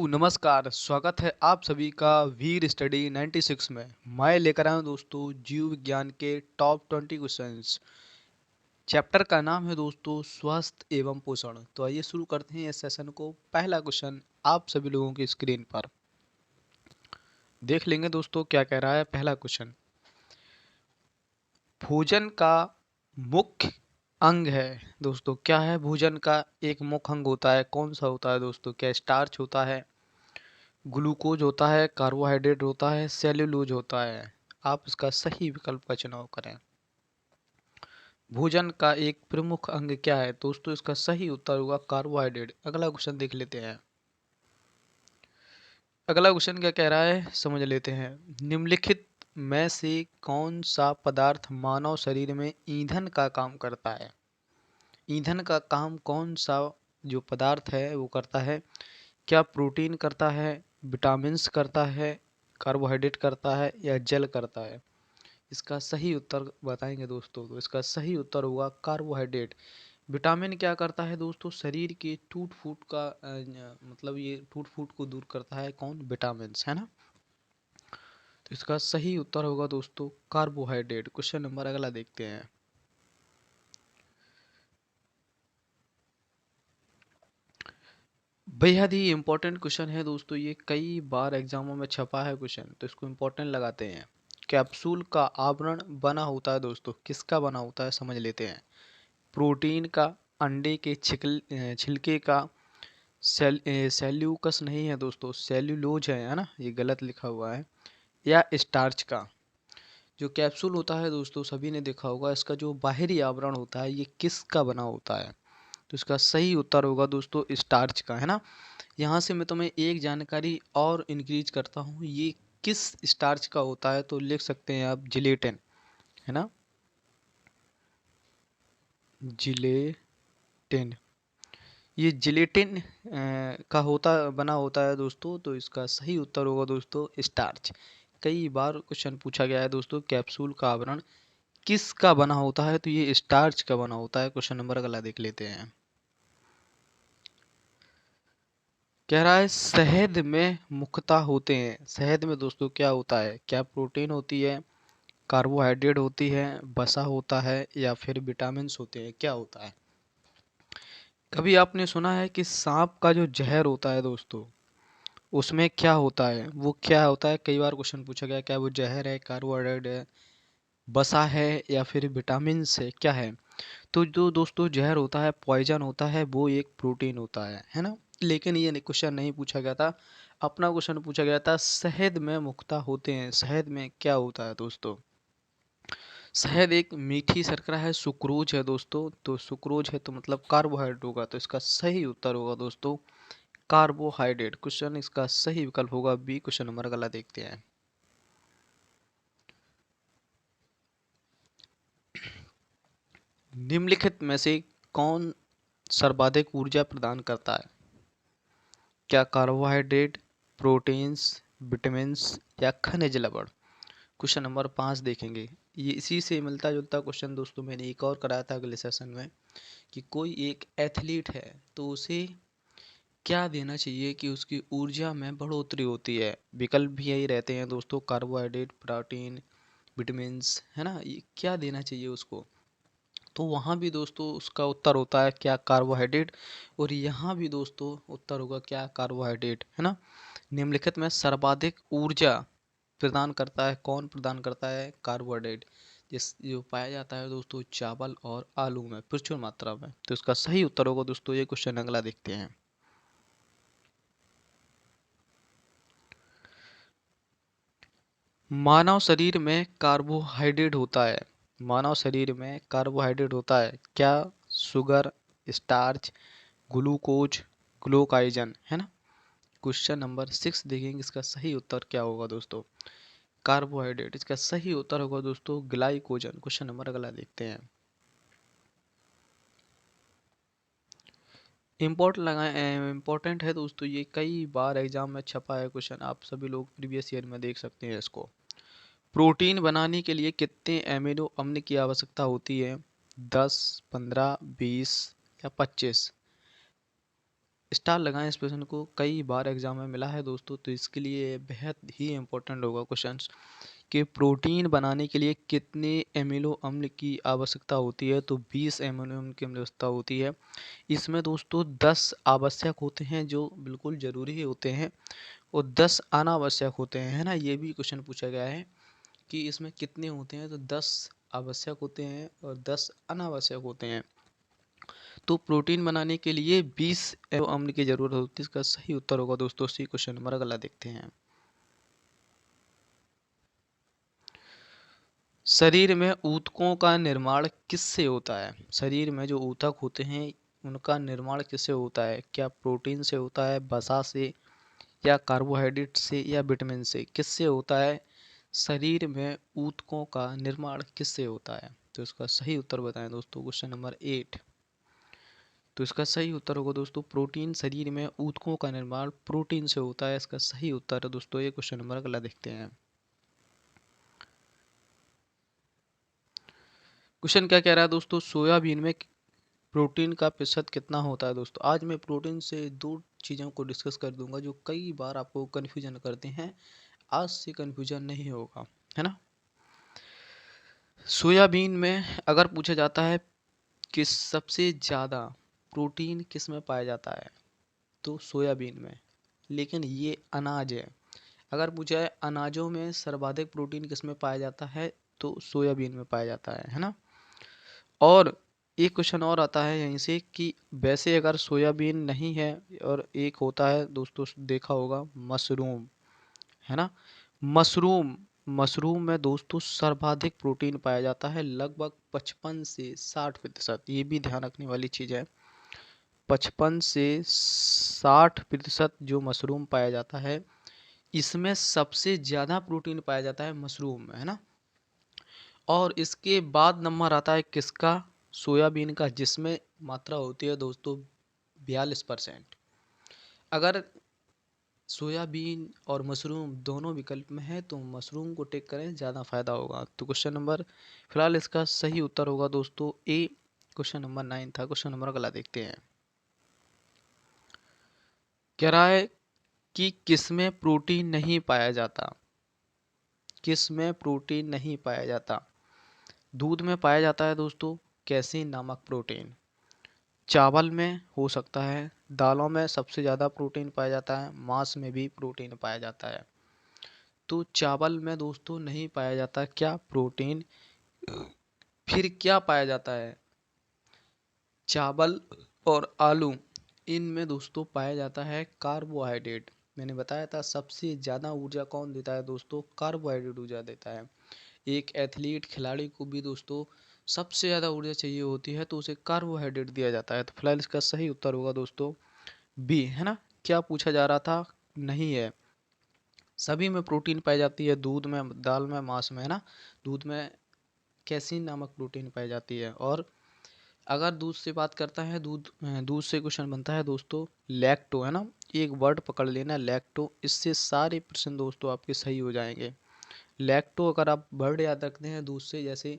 नमस्कार, स्वागत है आप सभी का वीर स्टडी 96 में। मैं लेकर आया हूं दोस्तों जीव विज्ञान के टॉप 20 क्वेश्चंस। चैप्टर का नाम है दोस्तों स्वास्थ्य एवं पोषण। तो आइए शुरू करते हैं इस सेशन को। पहला क्वेश्चन आप सभी लोगों की स्क्रीन पर देख लेंगे दोस्तों, क्या कह रहा है पहला क्वेश्चन। भोजन का मुख्य अंग है दोस्तों, क्या है भोजन का एक मुख्य अंग होता है, कौन सा होता है दोस्तों? क्या स्टार्च होता है, ग्लूकोज होता है, कार्बोहाइड्रेट होता है, सेल्यूलोज होता है? आप इसका सही विकल्प का चुनाव करें। भोजन का एक प्रमुख अंग क्या है दोस्तों? इसका सही उत्तर होगा कार्बोहाइड्रेट। अगला क्वेश्चन देख लेते हैं। अगला क्वेश्चन क्या कह रहा है समझ लेते हैं। निम्नलिखित में से कौन सा पदार्थ मानव शरीर में ईंधन का काम करता है? ईंधन का काम कौन सा जो पदार्थ है वो करता है? क्या प्रोटीन करता है, विटामिन्स करता है, कार्बोहाइड्रेट करता है या जल करता है? इसका सही उत्तर बताएंगे दोस्तों। तो इसका सही उत्तर होगा कार्बोहाइड्रेट। विटामिन क्या करता है दोस्तों? शरीर के टूट फूट का मतलब ये टूट फूट को दूर करता है कौन? विटामिन्स, है ना। तो इसका सही उत्तर होगा दोस्तों कार्बोहाइड्रेट। क्वेश्चन नंबर अगला देखते हैं। बेहद ही इंपॉर्टेंट क्वेश्चन है दोस्तों, ये कई बार एग्जामों में छपा है क्वेश्चन, तो इसको इंपॉर्टेंट लगाते हैं। कैप्सूल का आवरण बना होता है दोस्तों, किसका बना होता है समझ लेते हैं। प्रोटीन का, अंडे के छिलके का, सेल्यूकस नहीं है दोस्तों, सेल्यूलोज है ना, ये गलत लिखा हुआ है, या स्टार्च का। जो कैप्सूल होता है दोस्तों सभी ने देखा होगा, इसका जो बाहरी आवरण होता है ये किसका बना होता है? तो इसका सही उत्तर होगा दोस्तों स्टार्च का, है ना। यहाँ से मैं तुम्हें एक जानकारी और इंक्रीज करता हूँ, ये किस स्टार्च का होता है तो लिख सकते हैं आप जिलेटिन, है ना, जिलेटिन। ये जिलेटिन का बना होता है दोस्तों, तो इसका सही उत्तर होगा दोस्तों स्टार्च। कई बार क्वेश्चन पूछा गया है दोस्तों कैप्सूल का आवरण किसका बना होता है, तो ये स्टार्च का बना होता है। क्वेश्चन नंबर अगला देख लेते हैं। कह रहा है शहद में मुख्यतः होते हैं। शहद में दोस्तों क्या होता है? क्या प्रोटीन होती है, कार्बोहाइड्रेट होती है, वसा होता है या फिर विटामिन्स होते हैं? क्या होता है? कभी आपने सुना है कि सांप का जो जहर होता है दोस्तों उसमें क्या होता है, वो क्या होता है? कई बार क्वेश्चन पूछा गया, क्या वो जहर है, कार्बोहाइड्रेट है, वसा है या फिर विटामिन्स है, क्या है? तो जो दोस्तों जहर होता है, पॉइजन होता है, वो एक प्रोटीन होता है ना। लेकिन ये क्वेश्चन नहीं पूछा गया था। अपना क्वेश्चन पूछा गया था शहद में मुख्यतः होते हैं। शहद में क्या होता है दोस्तों? शहद एक मीठी शर्करा है, सुक्रोज है दोस्तों। तो सुक्रोज है तो मतलब कार्बोहाइड्रेट होगा, तो इसका सही उत्तर होगा दोस्तों कार्बोहाइड्रेट। क्वेश्चन इसका सही विकल्प होगा बी। क्वेश्चन नंबर अगला देखते हैं। निम्नलिखित में से कौन सर्वाधिक ऊर्जा प्रदान करता है? क्या कार्बोहाइड्रेट, प्रोटीन्स, विटामिन्स या खनिज लवण? क्वेश्चन नंबर 5 देखेंगे। ये इसी से मिलता जुलता क्वेश्चन दोस्तों मैंने एक और कराया था अगले सेशन में, कि कोई एक एथलीट है तो उसे क्या देना चाहिए कि उसकी ऊर्जा में बढ़ोतरी होती है? विकल्प भी यही रहते हैं दोस्तों, कार्बोहाइड्रेट, प्रोटीन, विटामिन्स, है ना। ये क्या देना चाहिए उसको? तो वहाँ भी दोस्तों उसका उत्तर होता है क्या? कार्बोहाइड्रेट। और यहाँ भी दोस्तों उत्तर होगा क्या? कार्बोहाइड्रेट, है ना। निम्नलिखित में सर्वाधिक ऊर्जा प्रदान करता है कौन? प्रदान करता है कार्बोहाइड्रेट, जिस जो पाया जाता है दोस्तों चावल और आलू में प्रचुर मात्रा में। तो इसका सही उत्तर होगा दोस्तों ये। क्वेश्चन अगला देखते हैं। मानव शरीर में कार्बोहाइड्रेट होता है। मानव शरीर में कार्बोहाइड्रेट होता है क्या? शुगर, स्टार्च, ग्लूकोज, ग्लूकाइजन, है ना। क्वेश्चन नंबर 6 देखेंगे, इसका सही उत्तर क्या होगा दोस्तों? कार्बोहाइड्रेट। इसका सही उत्तर होगा दोस्तों ग्लाइकोजन। क्वेश्चन नंबर अगला देखते हैं। इम्पोर्टेंट है दोस्तों, ये कई बार एग्जाम में छपा है क्वेश्चन, आप सभी लोग प्रीवियस ईयर में देख सकते हैं इसको। प्रोटीन बनाने के लिए कितने एमिनो अम्ल की आवश्यकता होती है? 10, 15, 20 या 25? स्टार लगाएं इस प्रश्न को, कई बार एग्जाम में मिला है दोस्तों, तो इसके लिए बेहद ही इंपॉर्टेंट होगा क्वेश्चन कि प्रोटीन बनाने के लिए कितने एमिनो अम्ल की आवश्यकता होती है। तो 20 एमिनो अम्ल की आवश्यकता होती है। इसमें दोस्तों 10 आवश्यक होते हैं जो बिल्कुल ज़रूरी होते हैं, और 10 अनावश्यक होते हैं, है ना। ये भी क्वेश्चन पूछा गया है कि इसमें कितने होते हैं, तो 10 आवश्यक होते हैं और 10 अनावश्यक होते हैं। तो प्रोटीन बनाने के लिए 20 एमिनो अम्ल की जरूरत होती है। इसका सही उत्तर होगा दोस्तों सी, क्वेश्चन नंबर अगला देखते हैं। शरीर में ऊतकों का निर्माण किससे होता है। शरीर में जो ऊतक होते हैं उनका निर्माण किससे होता है। क्या प्रोटीन से होता है, वसा से, या कार्बोहाइड्रेट से, या विटामिन से, किससे होता है। शरीर में ऊतकों का निर्माण किससे होता है। तो इसका सही उत्तर बताएं दोस्तों, क्वेश्चन नंबर 8। तो इसका सही उत्तर होगा दोस्तों प्रोटीन। शरीर में ऊतकों का निर्माण प्रोटीन से होता है। इसका सही उत्तर है दोस्तों ये, क्वेश्चन नंबर अगला देखते हैं। क्वेश्चन क्या कह रहा है दोस्तों, सोयाबीन में प्रोटीन का प्रतिशत कितना होता है। दोस्तों आज मैं प्रोटीन से दो चीज़ों को डिस्कस कर दूंगा जो कई बार आपको कन्फ्यूजन करते हैं। आज से कन्फ्यूजन नहीं होगा, है ना। सोयाबीन में अगर पूछा जाता है कि सबसे ज़्यादा प्रोटीन किस में पाया जाता है, तो सोयाबीन में। लेकिन ये अनाज है। अगर पूछा है अनाजों में सर्वाधिक प्रोटीन किस में पाया जाता है, तो सोयाबीन में पाया जाता है ना। और एक क्वेश्चन और आता है यहीं से कि वैसे अगर सोयाबीन नहीं है और एक होता है दोस्तों, देखा होगा मशरूम, है ना। मशरूम मशरूम में दोस्तों सर्वाधिक प्रोटीन पाया जाता है, लगभग 55 से 60%। ये भी ध्यान रखने वाली चीज़ है। 55 से 60% जो मशरूम पाया जाता है, इसमें सबसे ज़्यादा प्रोटीन पाया जाता है मशरूम में, है ना। और इसके बाद नंबर आता है किसका, सोयाबीन का, जिसमें मात्रा होती है दोस्तों 42%। अगर सोयाबीन और मशरूम दोनों विकल्प में है तो मशरूम को टिक करें, ज़्यादा फायदा होगा। तो क्वेश्चन नंबर फिलहाल इसका सही उत्तर होगा दोस्तों ए, क्वेश्चन नंबर 9 था। क्वेश्चन नंबर अगला देखते हैं। कह रहा है कि किसमें प्रोटीन नहीं पाया जाता। किसमें प्रोटीन नहीं पाया जाता। दूध में पाया जाता है दोस्तों कैसीन नामक प्रोटीन। चावल में हो सकता है, दालों में सबसे ज़्यादा प्रोटीन पाया जाता है, मांस में भी प्रोटीन पाया जाता है। तो चावल में दोस्तों नहीं पाया जाता क्या, प्रोटीन। फिर क्या पाया जाता है, चावल और आलू, इनमें दोस्तों पाया जाता है कार्बोहाइड्रेट। मैंने बताया था सबसे ज़्यादा ऊर्जा कौन देता है दोस्तों, कार्बोहाइड्रेट ऊर्जा देता है। एक एथलीट खिलाड़ी को भी दोस्तों सबसे ज़्यादा ऊर्जा चाहिए होती है तो उसे कार्बोहाइड्रेट दिया जाता है। तो फिलहाल इसका सही उत्तर होगा दोस्तों बी, है ना। क्या पूछा जा रहा था, नहीं है, सभी में प्रोटीन पाई जाती है, दूध में, दाल में, मांस में, है ना। दूध में कैसीन नामक प्रोटीन पाई जाती है। और अगर दूध से बात करता है, दूध से क्वेश्चन बनता है दोस्तों लैक्टो, है ना। एक वर्ड पकड़ लेना लैक्टो, इससे सारे प्रश्न दोस्तों आपके सही हो जाएंगे। लैक्टो अगर आप वर्ड याद रखते हैं दूध से, जैसे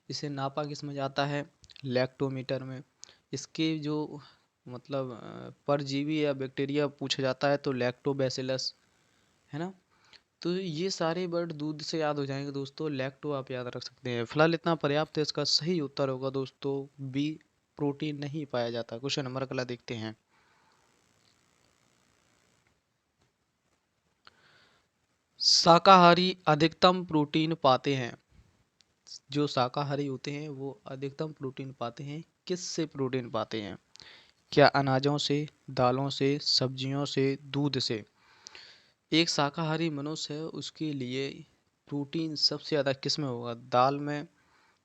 इसे नापा किस में जाता है, लैक्टोमीटर में। इसके जो मतलब परजीवी या बैक्टीरिया पूछा जाता है तो लैक्टोबैसिलस, है ना। तो ये सारे वर्ड दूध से याद हो जाएंगे दोस्तों, लैक्टो आप याद रख सकते हैं। फिलहाल इतना पर्याप्त है। इसका सही उत्तर होगा दोस्तों बी, प्रोटीन नहीं पाया जाता। क्वेश्चन नंबर अगला देखते हैं। शाकाहारी अधिकतम प्रोटीन पाते हैं। जो शाकाहारी होते हैं वो अधिकतम प्रोटीन पाते हैं, किससे प्रोटीन पाते हैं। क्या अनाजों से, दालों से, सब्जियों से, दूध से। एक शाकाहारी मनुष्य है उसके लिए प्रोटीन सबसे ज़्यादा किस में होगा, दाल में,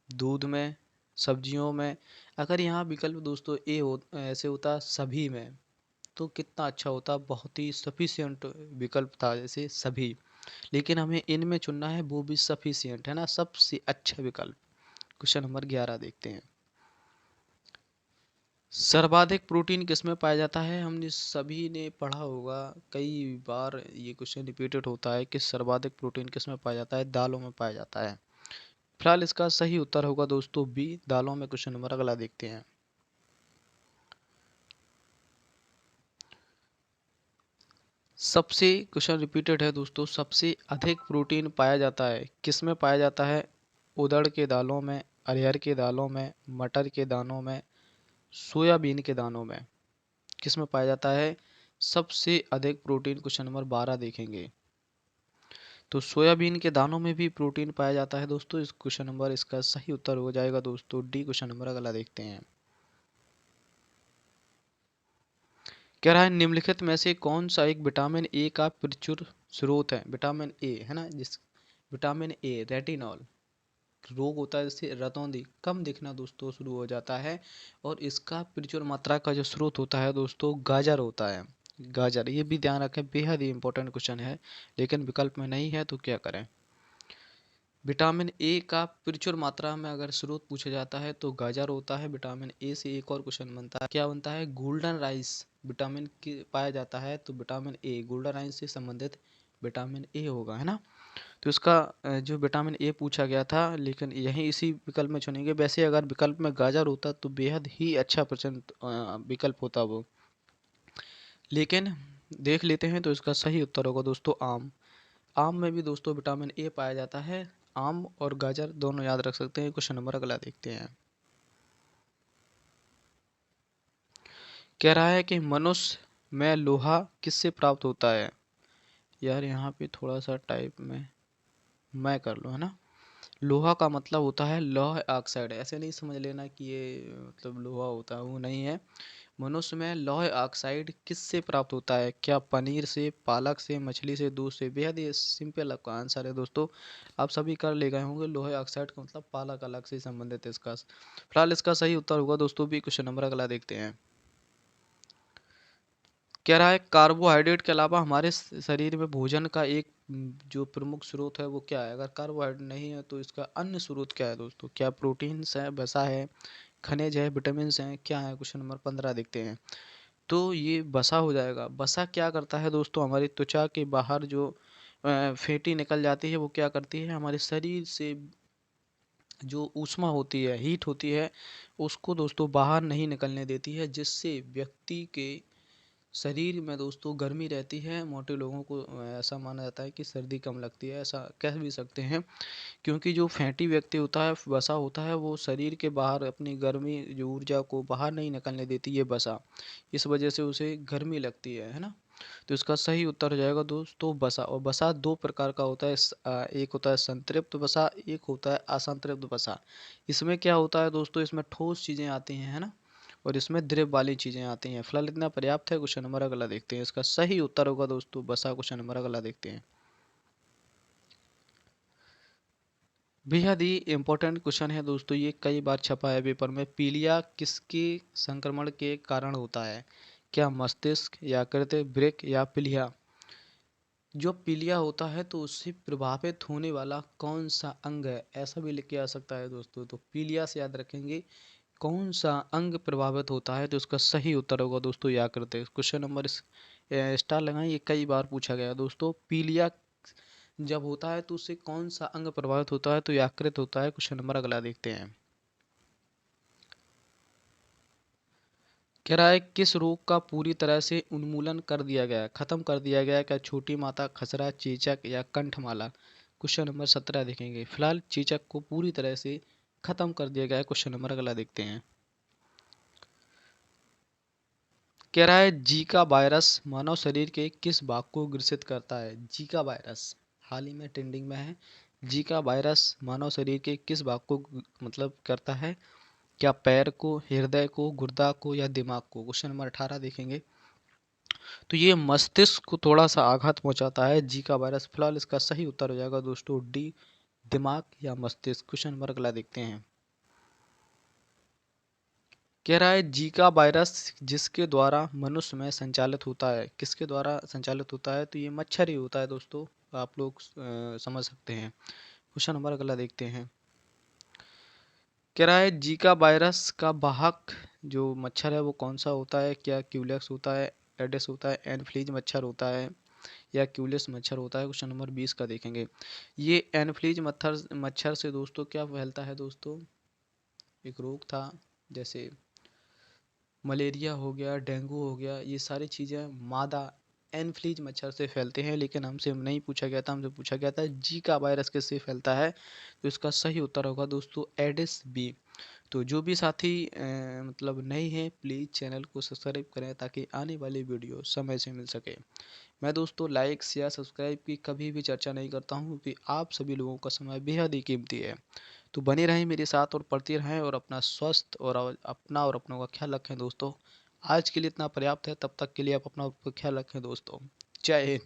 दूध में, सब्जियों में। अगर यहाँ विकल्प दोस्तों ए हो ऐसे होता सभी में, तो कितना अच्छा होता, बहुत ही सफिशियंट विकल्प था जैसे सभी। लेकिन हमें इनमें चुनना है, वो भी सफिशियंट, है ना, सबसे अच्छा विकल्प। क्वेश्चन नंबर 11 देखते हैं। सर्वाधिक प्रोटीन किसमें पाया जाता है। हमने सभी ने पढ़ा होगा, कई बार ये क्वेश्चन रिपीटेड होता है कि सर्वाधिक प्रोटीन किसमें पाया जाता है, दालों में पाया जाता है। फिलहाल इसका सही उत्तर होगा दोस्तों बी, दालों में। क्वेश्चन नंबर अगला देखते हैं। सबसे क्वेश्चन रिपीटेड है दोस्तों, सबसे अधिक प्रोटीन पाया जाता है किस में पाया जाता है? उड़द के दालों में, अरहर के दालों में, मटर के दानों में, सोयाबीन के दानों में, किस में पाया जाता है सबसे अधिक प्रोटीन? क्वेश्चन नंबर 12 देखेंगे तो सोयाबीन के दानों में भी प्रोटीन पाया जाता है दोस्तों। इस क्वेश्चन नंबर इसका सही उत्तर हो जाएगा दोस्तों डी। क्वेश्चन नंबर अगला देखते हैं। कह रहा है निम्नलिखित में से कौन सा एक विटामिन ए का प्रचुर स्रोत है? विटामिन ए है ना, जिस विटामिन ए रेटिनॉल रोग होता है जिससे रतौंधी कम दिखना दोस्तों शुरू हो जाता है, और इसका प्रचुर मात्रा का जो स्रोत होता है दोस्तों गाजर होता है। गाजर, ये भी ध्यान रखें, बेहद ही इंपॉर्टेंट क्वेश्चन है, लेकिन विकल्प में नहीं है तो क्या करें। विटामिन ए का प्रचुर मात्रा में अगर स्रोत पूछा जाता है तो गाजर होता है। विटामिन ए से एक और क्वेश्चन बनता है, क्या बनता है? गोल्डन राइस विटामिन की पाया जाता है, तो विटामिन ए गोल्डन राइस से संबंधित विटामिन ए होगा, है ना। तो इसका जो विटामिन ए पूछा गया था, लेकिन यही इसी विकल्प में चुनेंगे। वैसे अगर विकल्प में गाजर होता तो बेहद ही अच्छा प्रचंड विकल्प होता वो, लेकिन देख लेते हैं तो इसका सही उत्तर होगा दोस्तों आम। आम में भी दोस्तों विटामिन ए पाया जाता है। आम और गाजर दोनों याद रख सकते हैं। क्वेश्चन नंबर अगला देखते हैं। कह रहा है कि मनुष्य में लोहा किससे प्राप्त होता है? यार यहाँ पे थोड़ा सा टाइप में मैं कर लूँ, है ना। लोहा का मतलब होता है लौह ऑक्साइड, ऐसे नहीं समझ लेना कि ये मतलब लोहा होता है, वो नहीं है। मनुष्य में लौह ऑक्साइड किससे प्राप्त होता है? क्या पनीर से, पालक से, मछली से, दूध से? बेहद ही सिंपल आपका आंसर है दोस्तों, आप सभी कर ले गए होंगे। लोहे ऑक्साइड का मतलब पालक अलग से संबंधित है इसका। फिलहाल इसका सही उत्तर होगा दोस्तों भी। क्वेश्चन नंबर अगला देखते हैं। कह रहा है कार्बोहाइड्रेट के अलावा हमारे शरीर में भोजन का एक जो प्रमुख स्रोत है वो क्या है? अगर कार्बोहाइड्रेट नहीं है तो इसका अन्य स्रोत क्या है दोस्तों? क्या प्रोटीन्स है, वसा है, खनिज है, विटामिन हैं, क्या है? क्वेश्चन नंबर 15 देखते हैं। तो ये वसा हो जाएगा। वसा क्या करता है दोस्तों? हमारी त्वचा के बाहर जो फेंटी निकल जाती है वो क्या करती है, हमारे शरीर से जो ऊष्मा होती है, हीट होती है, उसको दोस्तों बाहर नहीं निकलने देती है, जिससे व्यक्ति के शरीर में दोस्तों गर्मी रहती है। मोटे लोगों को ऐसा माना जाता है कि सर्दी कम लगती है, ऐसा कह भी सकते हैं, क्योंकि जो फैटी व्यक्ति होता है, वसा होता है, वो शरीर के बाहर अपनी गर्मी जो ऊर्जा को बाहर नहीं निकलने देती है वसा, इस वजह से उसे गर्मी लगती है ना। तो इसका सही उत्तर हो जाएगा दोस्तों वसा। और वसा दो प्रकार का होता है, एक होता है संतृप्त वसा, एक होता है असंतृप्त वसा। इसमें क्या होता है दोस्तों, इसमें ठोस चीज़ें आती हैं, है ना, और इसमें द्रव वाली चीज़ें आती हैं। फिलहाल इतना पर्याप्त है। क्वेश्चन नंबर अगला देखते हैं, इसका सही उत्तर होगा दोस्तों वसा। क्वेश्चन नंबर अगला देखते हैं। बेहद ही इंपॉर्टेंट क्वेश्चन है दोस्तों, ये कई बार छपा है पेपर में। पीलिया किसके संक्रमण के कारण होता है? क्या मस्तिष्क, यकृत, वृक्क या पीलिया? जो पीलिया होता है तो उससे प्रभावित होने वाला कौन सा अंग है, ऐसा भी लिख के आ सकता है दोस्तों। तो पीलिया से याद रखेंगे कौन सा अंग प्रभावित होता है, तो इसका सही उत्तर होगा दोस्तों यकृत। क्वेश्चन नंबर स्टार लगाएं, ये कई बार पूछा गया दोस्तों। पीलिया जब होता है तो उससे कौन सा अंग प्रभावित होता है, तो यकृत होता है। क्वेश्चन नंबर अगला देखते हैं। कह रहा है किस रोग का पूरी तरह से उन्मूलन कर दिया गया, खत्म कर दिया गया? क्या छोटी माता, खसरा, चेचक या कंठमाला? क्वेश्चन नंबर 17 देखेंगे। फिलहाल चेचक को पूरी तरह से खत्म कर दिया गया है। क्वेश्चन नंबर अगला देखते हैं। कह रहा है जीका वायरस मानव शरीर के किस भाग को ग्रसित करता है? जीका वायरस हाल ही में ट्रेंडिंग में है। जीका वायरस मानव शरीर के किस भाग को मतलब करता है? क्या पैर को, हृदय को, गुर्दा को या दिमाग को? क्वेश्चन नंबर 18 देखेंगे। तो ये मस्तिष्क को थोड़ा सा आघात पहुंचाता है जीका वायरस। फिलहाल इसका सही उत्तर हो जाएगा दोस्तों डी, दिमाग या मस्तिष्क। क्वेश्चन नंबर अगला देखते हैं। कह रहा है जीका वायरस जिसके द्वारा मनुष्य में संचालित होता है, किसके द्वारा संचालित होता है? तो ये मच्छर ही होता है दोस्तों, आप लोग समझ सकते हैं। क्वेश्चन नंबर अगला देखते हैं। कह रहा है जीका वायरस का वाहक जो मच्छर है वो कौन सा होता है? क्या क्यूलेक्स होता है, एडिस होता है, एनफ्लीज मच्छर होता है या क्यूलेस मच्छर होता है? क्वेश्चन नंबर 20 का देखेंगे। ये एनफ्लीज मच्छर मच्छर से दोस्तों क्या फैलता है दोस्तों? एक रोग था, जैसे मलेरिया हो गया, डेंगू हो गया, ये सारी चीज़ें मादा एनफ्लीज मच्छर से फैलते हैं, लेकिन हमसे नहीं पूछा गया था, हमसे पूछा गया था जीका वायरस किससे फैलता है। तो इसका सही उत्तर होगा दोस्तों एडिस बी। तो जो भी साथी मतलब नए हैं, प्लीज़ चैनल को सब्सक्राइब करें ताकि आने वाली वीडियो समय से मिल सके। मैं दोस्तों लाइक शेयर सब्सक्राइब की कभी भी चर्चा नहीं करता हूँ, क्योंकि आप सभी लोगों का समय बेहद ही कीमती है। तो बने रहें मेरे साथ और पढ़ते रहें, और अपना स्वस्थ और अपना और अपनों का ख्याल रखें दोस्तों। आज के लिए इतना पर्याप्त है, तब तक के लिए आप अपना ख्याल रखें दोस्तों। जय हिंद।